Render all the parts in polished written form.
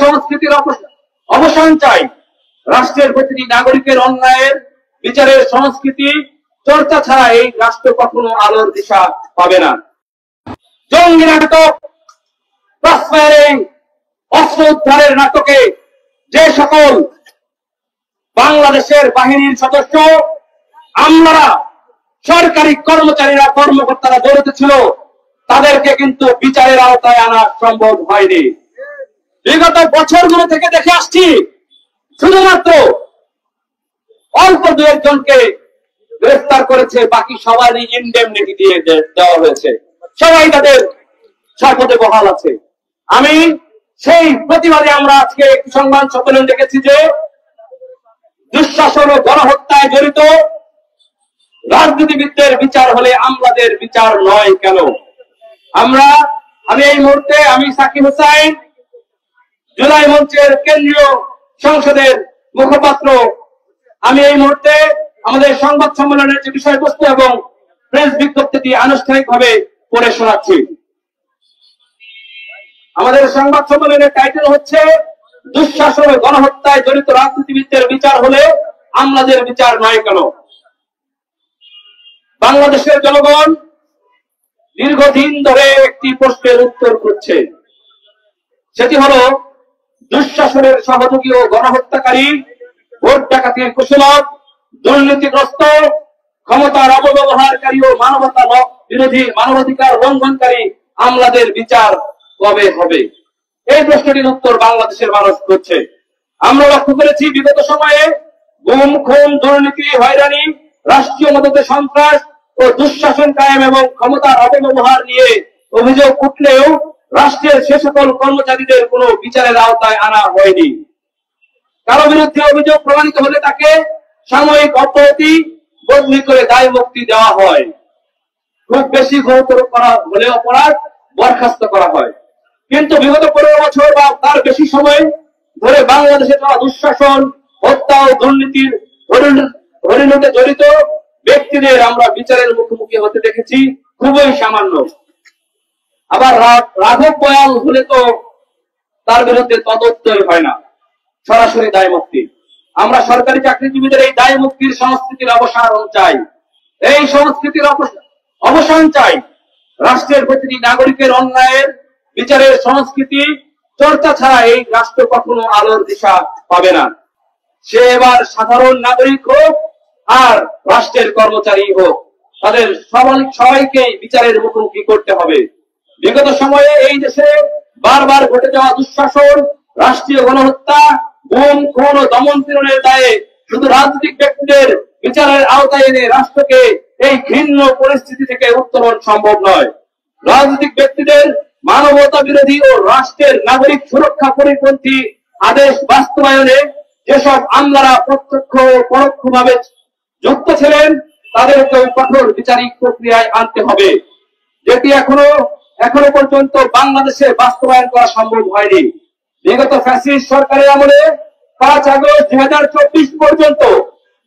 সংস্কৃতির অবসান চাই। রাষ্ট্রের প্রতিটি নাগরিকের অন্যায়ের বিচারের সংস্কৃতি চর্চা ছাড়া এই রাষ্ট্র কখনো আলোর দিশা পাবে না। জঙ্গি নাটক, ক্রসফায়ারিং, অস্ত্র উদ্ধারের নাটকে যে সকল বাংলাদেশের বাহিনীর সদস্য, আমরা সরকারি কর্মচারীরা, কর্মকর্তারা জড়িত ছিল, তাদেরকে কিন্তু বিচারের আওতায় আনা সম্ভব হয়নি। বিগত বছরগুলো থেকে দেখে আসছি, শুধুমাত্র অল্প দু একজনকে গ্রেফতার করেছে, বাকি সবারই ইনডেমনিটি দিয়ে দেওয়া হয়েছে। সবাই তাদের শপথে বহাল আছে। আমি সেই প্রতিবাদে আমরা আজকে সংবাদ সম্মেলন দেখেছি যে দুঃশাসন ও গণহত্যায় জড়িত রাজনীতিবিদদের বিচার হলে আমলাদের বিচার নয় কেন? আমি এই মুহূর্তে সাকিব হুসাইন, জুলাই মঞ্চের কেন্দ্রীয় সংসদের মুখপাত্র, আমি এই মুহূর্তে আমাদের সংবাদ সম্মেলনের যে বিষয়বস্তু এবং প্রেস বিজ্ঞপ্তিটি আনুষ্ঠানিকভাবে পড়ে শোনাচ্ছি। আমাদের সংবাদ সম্মেলনের টাইটেল হচ্ছে দুঃশাসন ও গণহত্যায় জড়িত রাজনীতিবিদদের বিচার হলে আমলাদের বিচার নয় কেন? বাংলাদেশের জনগণ দীর্ঘদিন ধরে একটি প্রশ্নের উত্তর খুঁজছে। সেটি হলো, দুঃশাসনের সহযোগী ও গণহত্যাকারী, ভোট ডাকাতির কুশলক, দুর্নীতিগ্রস্ত, ক্ষমতার অপব্যবহারকারী ও মানবতা বিরোধী, মানবাধিকার লঙ্ঘনকারী আমলাদের বিচার কবে হবে? এই প্রশ্নটির উত্তর বাংলাদেশের মানুষ খুঁজছে। আমরা লক্ষ্য করেছি বিগত সময়ে গুম, খুন, দুর্নীতি, হয়রানি, রাষ্ট্রীয় মদতে সন্ত্রাস ও দুঃশাসন কায়েম এবং ক্ষমতার অপব্যবহার নিয়ে অভিযোগ উঠলেও রাষ্ট্রের সে সকল কর্মচারীদের কোনো বিচারের আওতায় আনা হয়নি। কারো বিরুদ্ধে অভিযোগ প্রমাণিত হলে তাকে সাময়িক অব্যাহতি, বদলি করে দায় মুক্তি দেওয়া হয়। খুব বেশি গুরুতর করা হলে অপরাধ বরখাস্ত করা হয়। কিন্তু বিগত 15 বছর বা তার বেশি সময় ধরে বাংলাদেশে চলা দুঃশাসন, হত্যা ও দুর্নীতির হরিণতে জড়িত ব্যক্তিদের আমরা বিচারের মুখোমুখি হতে দেখেছি খুবই সামান্য। আবার রাঘব বয়াল হলে তো তার বিরুদ্ধে তদন্তই হয় না, সরাসরি দায় মুক্তি। আমরা সরকারি চাকরিজীবীদের এই দায় মুক্তির সংস্কৃতির অবসান চাই। এই সংস্কৃতির অবসান চাই। রাষ্ট্রের প্রতিটি নাগরিকের অন্যায়ের বিচারের সংস্কৃতি চর্চা ছাড়া এই রাষ্ট্র কখনো আলোর দিশা পাবে না। সে এবার সাধারণ নাগরিক হোক আর রাষ্ট্রের কর্মচারী হোক, তাদের সবাইকে বিচারের মুখোমুখি করতে হবে। বিগত সময়ে এই দেশে বারবার ঘটে যাওয়া দুঃশাসন, রাষ্ট্রীয় গণহত্যা, গুম, খুন ও দমন পীড়নের দায়ে শুধু রাজনৈতিক ব্যক্তিদের বিচারের আওতায় এনে রাষ্ট্রকে এই ঘৃণ্য পরিস্থিতি থেকে উত্তরণ সম্ভব নয়। রাজনৈতিক ব্যক্তিদের মানবতা বিরোধী ও রাষ্ট্রের নাগরিক সুরক্ষা পরিপন্থী আদেশ বাস্তবায়নে যেসব আমলারা প্রত্যক্ষ ও পরোক্ষভাবে যুক্ত ছিলেন, তাদেরকেও কঠোর বিচারিক প্রক্রিয়ায় আনতে হবে, যেটি এখনো পর্যন্ত বাংলাদেশে বাস্তবায়ন করা সম্ভব হয়নি। বিগত ফ্যাসিস্ট সরকারের আমলে 5 আগস্ট 2024 পর্যন্ত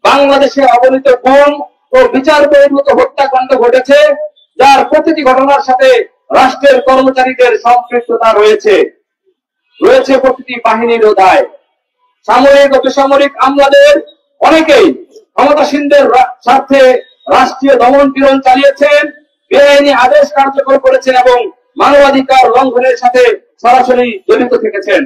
বাংলাদেশে অবৈধ গুম ও বিচার বহির্ভূত হত্যাকাণ্ড ঘটেছে, যার প্রতিটি ঘটনার সাথে রাষ্ট্রের কর্মচারীদের সম্পৃক্ততা রয়েছে প্রতিটি বাহিনীরও দায়। সামরিক ও বেসামরিক আমলাদের অনেকেই ক্ষমতাসীনদের স্বার্থে রাষ্ট্রীয় দমন পীড়ন চালিয়েছেন, বেআইনি আদেশ কার্যকর করেছেন এবং মানবাধিকার লঙ্ঘনের সাথে সরাসরি জড়িত থেকেছেন।